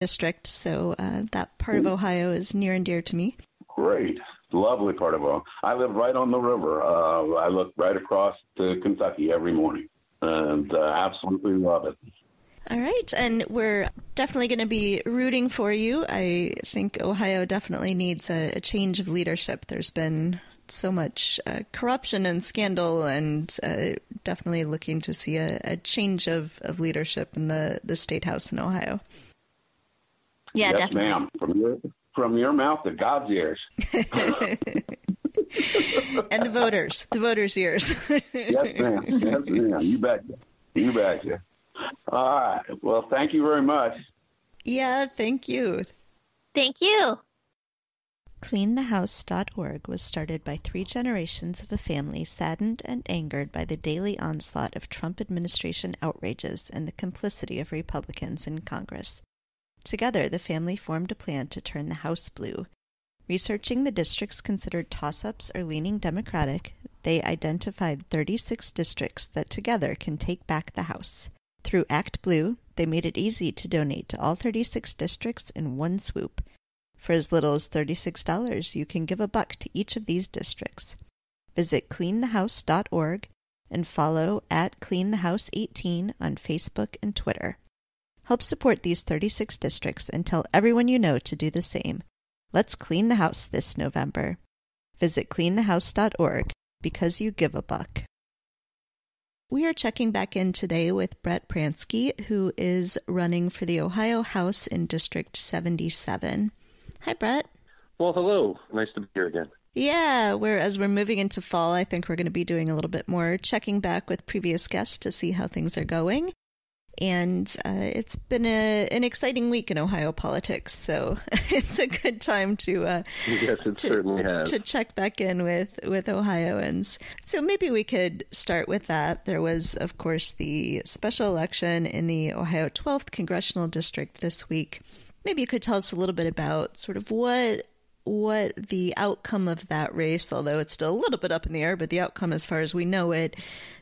district, so that part of Ohio is near and dear to me. Great. Lovely part of Ohio. I live right on the river. I look right across to Kentucky every morning, and absolutely love it. All right, and we're definitely going to be rooting for you. I think Ohio definitely needs a change of leadership. There's been so much corruption and scandal, and definitely looking to see a change of leadership in the State House in Ohio. Yeah, yes, definitely. Ma'am. From your mouth to God's ears. And the voters' ears. Yes, ma'am. Yes, ma'am. You betcha. You betcha. All right. Well, thank you very much. Yeah, thank you. Thank you. CleanTheHouse.org was started by 3 generations of a family saddened and angered by the daily onslaught of Trump administration outrages and the complicity of Republicans in Congress. Together, the family formed a plan to turn the House blue. Researching the districts considered toss-ups or leaning Democratic, they identified 36 districts that together can take back the House. Through Act Blue, they made it easy to donate to all 36 districts in one swoop. For as little as $36, you can give $1 to each of these districts. Visit CleanTheHouse.org and follow at CleanTheHouse18 on Facebook and Twitter. Help support these 36 districts and tell everyone you know to do the same. Let's clean the house this November. Visit CleanTheHouse.org because you give $1. We are checking back in today with Brett Pransky, who is running for the Ohio House in District 77. Hi, Brett. Well, hello. Nice to be here again. Yeah, as we're moving into fall, I think we're going to be doing a little bit more checking back with previous guests to see how things are going. And it's been an exciting week in Ohio politics, so it's a good time to yes, it certainly has. To check back in with Ohioans. So maybe we could start with that. There was, of course, the special election in the Ohio 12th Congressional District this week. Maybe you could tell us a little bit about sort of what the outcome of that race, although it's still a little bit up in the air, but the outcome as far as we know it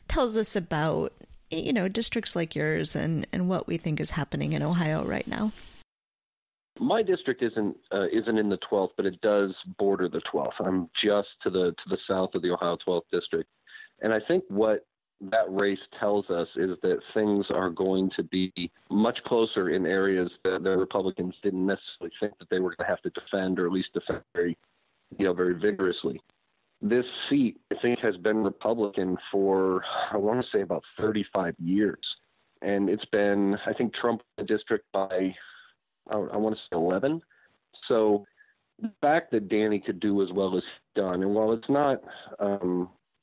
tells us about, you know, districts like yours and what we think is happening in Ohio right now. My district isn't in the 12th, but it does border the 12th. I'm just to the south of the Ohio 12th district. And I think what that race tells us is that things are going to be much closer in areas that the Republicans didn't necessarily think that they were going to have to defend, or at least defend very vigorously. This seat, I think, has been Republican for, I want to say, about 35 years. And it's been, I think, Trump in the district by, I want to say 11. So the fact that Danny could do as well as he's done, and while it's not,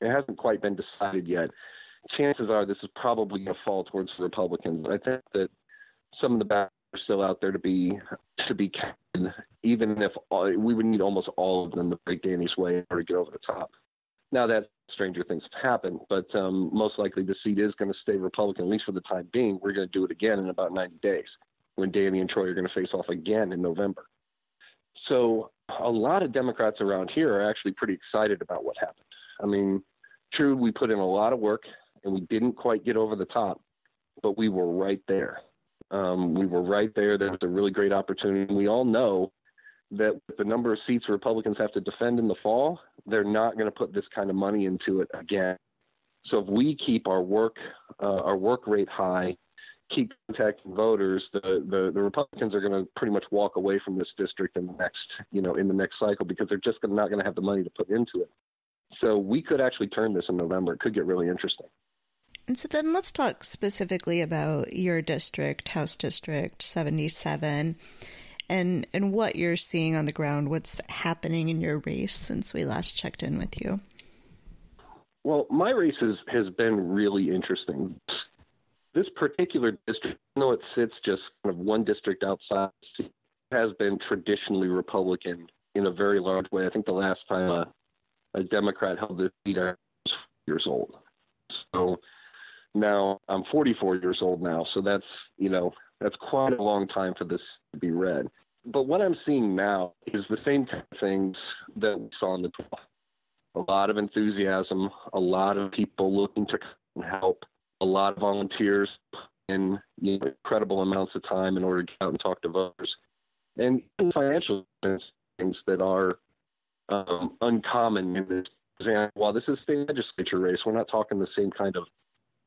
it hasn't quite been decided yet, chances are this is probably going to fall towards the Republicans. I think that some of the ballots are still out there to be counted, even if we would need almost all of them to break Danny's way or to get over the top. Now that stranger things have happened, but most likely the seat is going to stay Republican, at least for the time being. We're going to do it again in about 90 days when Danny and Troy are going to face off again in November. So a lot of Democrats around here are actually pretty excited about what happened. I mean, true, we put in a lot of work and we didn't quite get over the top, but we were right there. We were right there. There was a really great opportunity. We all know that with the number of seats Republicans have to defend in the fall, they're not going to put this kind of money into it again. So if we keep our work rate high, keep contacting voters, the Republicans are going to pretty much walk away from this district in the next cycle, because they're just not going to have the money to put into it. So we could actually turn this in November. It could get really interesting. And so then let's talk specifically about your district, House District 77, and what you're seeing on the ground, what's happening in your race since we last checked in with you. Well, my race has been really interesting. This particular district, even though it sits just kind of one district outside, has been traditionally Republican in a very large way. I think the last time a Democrat held this seat, I was 4 years old. So now I'm 44 years old now, so that's quite a long time for this to be read. But what I'm seeing now is the same kind of things that we saw in the 12th. A lot of enthusiasm, a lot of people looking to help, a lot of volunteers in incredible amounts of time in order to get out and talk to voters. And even financial things that are uncommon in this example. While this is a state legislature race, we're not talking the same kind of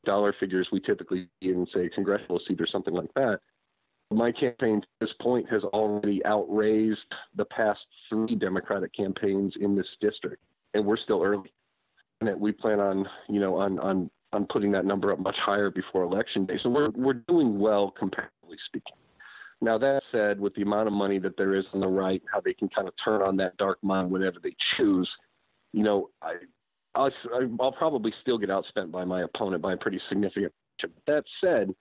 dollar figures we typically see in, say, congressional seat or something like that. My campaign to this point has already outraised the past 3 Democratic campaigns in this district, and we're still early. And we plan on, on putting that number up much higher before Election Day. So we're doing well, comparatively speaking. Now, that said, with the amount of money that there is on the right, how they can kind of turn on that dark mind whenever they choose, I'll probably still get outspent by my opponent by a pretty significant margin. That said,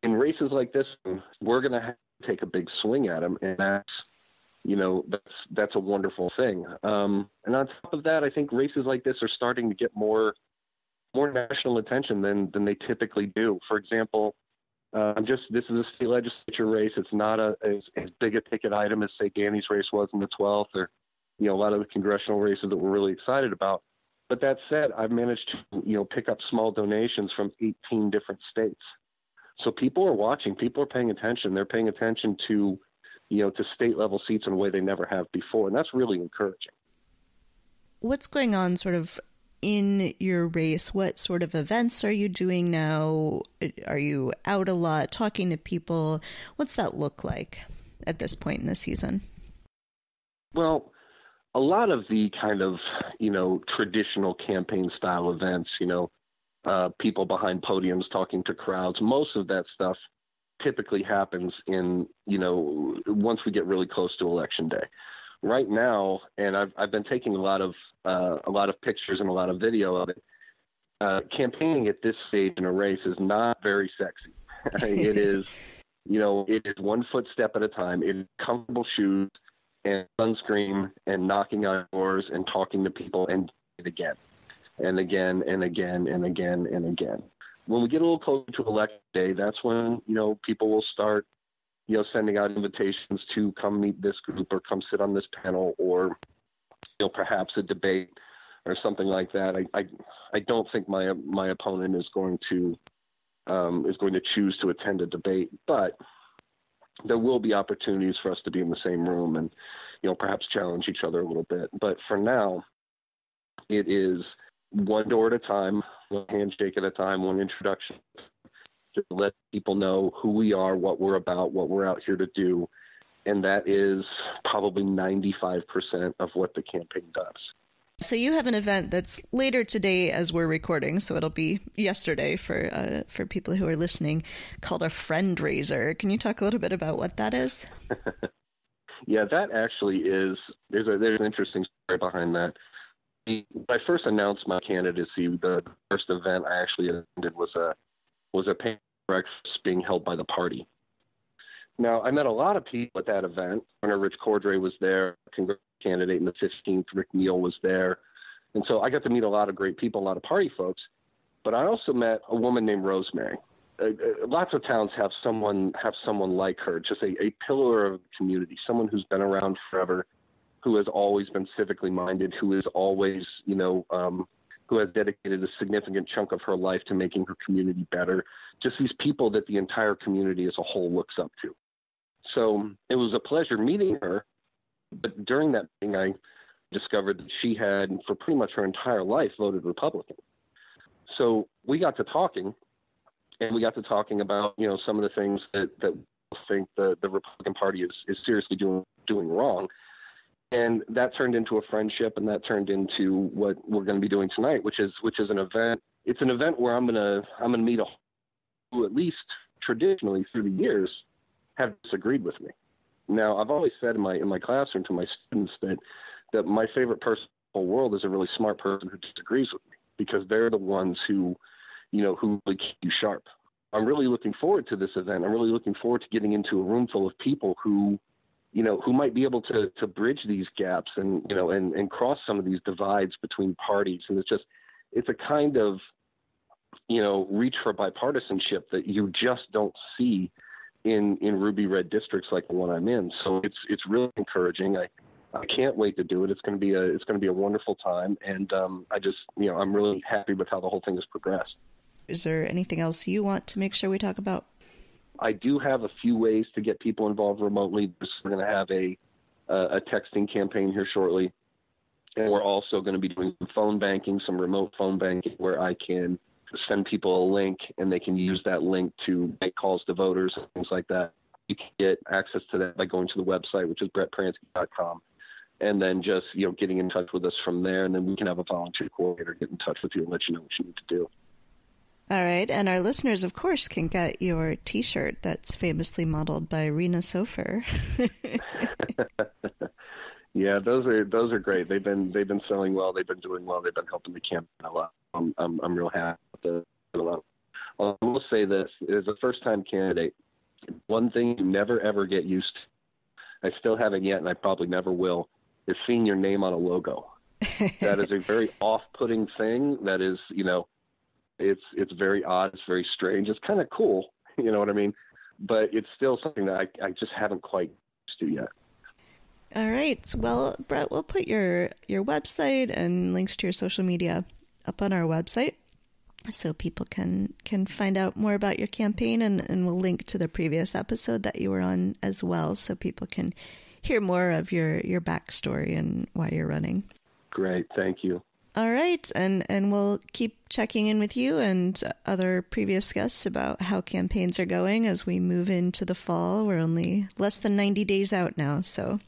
in races like this, we're going to have to take a big swing at them, and that's a wonderful thing. And on top of that, I think races like this are starting to get more national attention than they typically do. For example, this is a state legislature race. It's not as big a ticket item as, say, Danny's race was in the 12th, or a lot of the congressional races that we're really excited about. But that said, I've managed to pick up small donations from 18 different states. So people are watching. People are paying attention. They're paying attention to to state level seats in a way they never have before, and that's really encouraging. What's going on sort of in your race? What sort of events are you doing now? Are you out a lot, talking to people? What's that look like at this point in the season? Well, a lot of the kind of, traditional campaign style events, people behind podiums talking to crowds, most of that stuff typically happens in, once we get really close to Election Day. Right now, and I've been taking a lot of pictures and a lot of video of it. Campaigning at this stage in a race is not very sexy. It is, it is one footstep at a time. It is comfortable shoes and sunscreen and knocking on doors and talking to people and again and again and again and again and again. When we get a little closer to Election Day, that's when, people will start, sending out invitations to come meet this group or come sit on this panel or, perhaps a debate or something like that. I don't think my opponent is going to choose to attend a debate, but there will be opportunities for us to be in the same room and, perhaps challenge each other a little bit. But for now, it is one door at a time, one handshake at a time, one introduction, to let people know who we are, what we're about, what we're out here to do. And that is probably 95% of what the campaign does. So you have an event that's later today as we're recording, so it'll be yesterday for people who are listening, called a friend raiser. Can you talk a little bit about what that is? Yeah, that actually is, there's an interesting story behind that. When I first announced my candidacy, the first event I actually attended was a panel breakfast being held by the party. Now, I met a lot of people at that event. Rich Cordray was there, congressional candidate in the 15th. Rick Neal was there. And so I got to meet a lot of great people, a lot of party folks. But I also met a woman named Rosemary. Lots of towns have someone like her, just a pillar of the community, someone who's been around forever, who has always been civically minded, who is always, who has dedicated a significant chunk of her life to making her community better. Just these people that the entire community as a whole looks up to. So it was a pleasure meeting her. But during that meeting, I discovered that she had, for pretty much her entire life, voted Republican. So we got to talking, and we got to talking about, some of the things that we think the Republican Party is seriously doing wrong. And that turned into a friendship, and that turned into what we're going to be doing tonight, which is an event. It's an event where I'm gonna meet a who, at least traditionally through the years, have disagreed with me. Now, I've always said in my classroom to my students that my favorite person in the whole world is a really smart person who disagrees with me, because they're the ones who really keep you sharp. I'm really looking forward to this event. I'm really looking forward to getting into a room full of people who might be able to bridge these gaps and cross some of these divides between parties. And it's a kind of, reach for bipartisanship that you just don't see in ruby red districts like the one I'm in. So it's really encouraging. I can't wait to do it. It's going to be a wonderful time. And I'm really happy with how the whole thing has progressed. Is there anything else you want to make sure we talk about? I do have a few ways to get people involved remotely. We're going to have a texting campaign here shortly. And we're also going to be doing some phone banking, some remote phone banking, where I can send people a link and they can use that link to make calls to voters and things like that. You can get access to that by going to the website, which is brettpransky.com, and then just, getting in touch with us from there. And then we can have a volunteer coordinator get in touch with you and let you know what you need to do. All right. And our listeners, of course, can get your T-shirt that's famously modeled by Rena Sofer. Yeah, those are great. They've been selling well. They've been doing well. They've been helping the campaign a lot. I'm real happy with it. I will say this: as a first-time candidate, one thing you never ever get used to, I still haven't yet, and I probably never will, is seeing your name on a logo. That is a very off-putting thing. That is, it's very odd. It's very strange. It's kind of cool. You know what I mean? But it's still something that I just haven't quite used to yet. All right. Well, Brett, we'll put your website and links to your social media up on our website so people can find out more about your campaign, and we'll link to the previous episode that you were on as well so people can hear more of your backstory and why you're running. Great. Thank you. All right. And we'll keep checking in with you and other previous guests about how campaigns are going as we move into the fall. We're only less than 90 days out now, so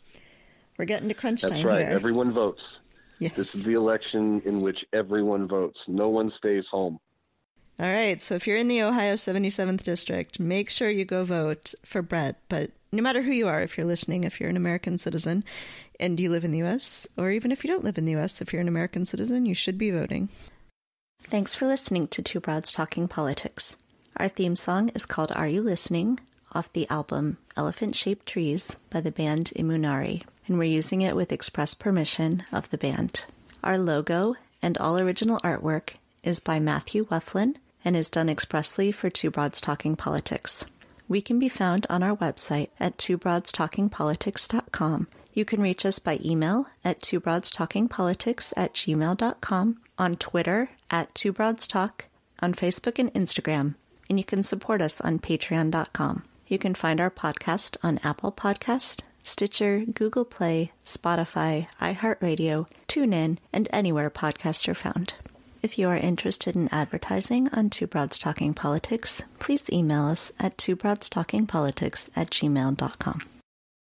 we're getting to crunch time here. That's right. Everyone votes. Yes. This is the election in which everyone votes. No one stays home. All right. So if you're in the Ohio 77th District, make sure you go vote for Brett. But no matter who you are, if you're listening, if you're an American citizen and you live in the U.S., or even if you don't live in the U.S., if you're an American citizen, you should be voting. Thanks for listening to Two Broads Talking Politics. Our theme song is called Are You Listening? Off the album Elephant-Shaped Trees by the band Imunari, and we're using it with express permission of the band. Our logo and all original artwork is by Matthew Weflin and is done expressly for Two Broads Talking Politics. We can be found on our website at twobroadstalkingpolitics.com. You can reach us by email at twobroadstalkingpolitics@gmail.com, on Twitter at twobroadstalk, on Facebook and Instagram, and you can support us on patreon.com. You can find our podcast on Apple Podcast, Stitcher, Google Play, Spotify, iHeartRadio, TuneIn, and anywhere podcasts are found. If you are interested in advertising on Two Broads Talking Politics, please email us at twobroadstalkingpolitics@gmail.com.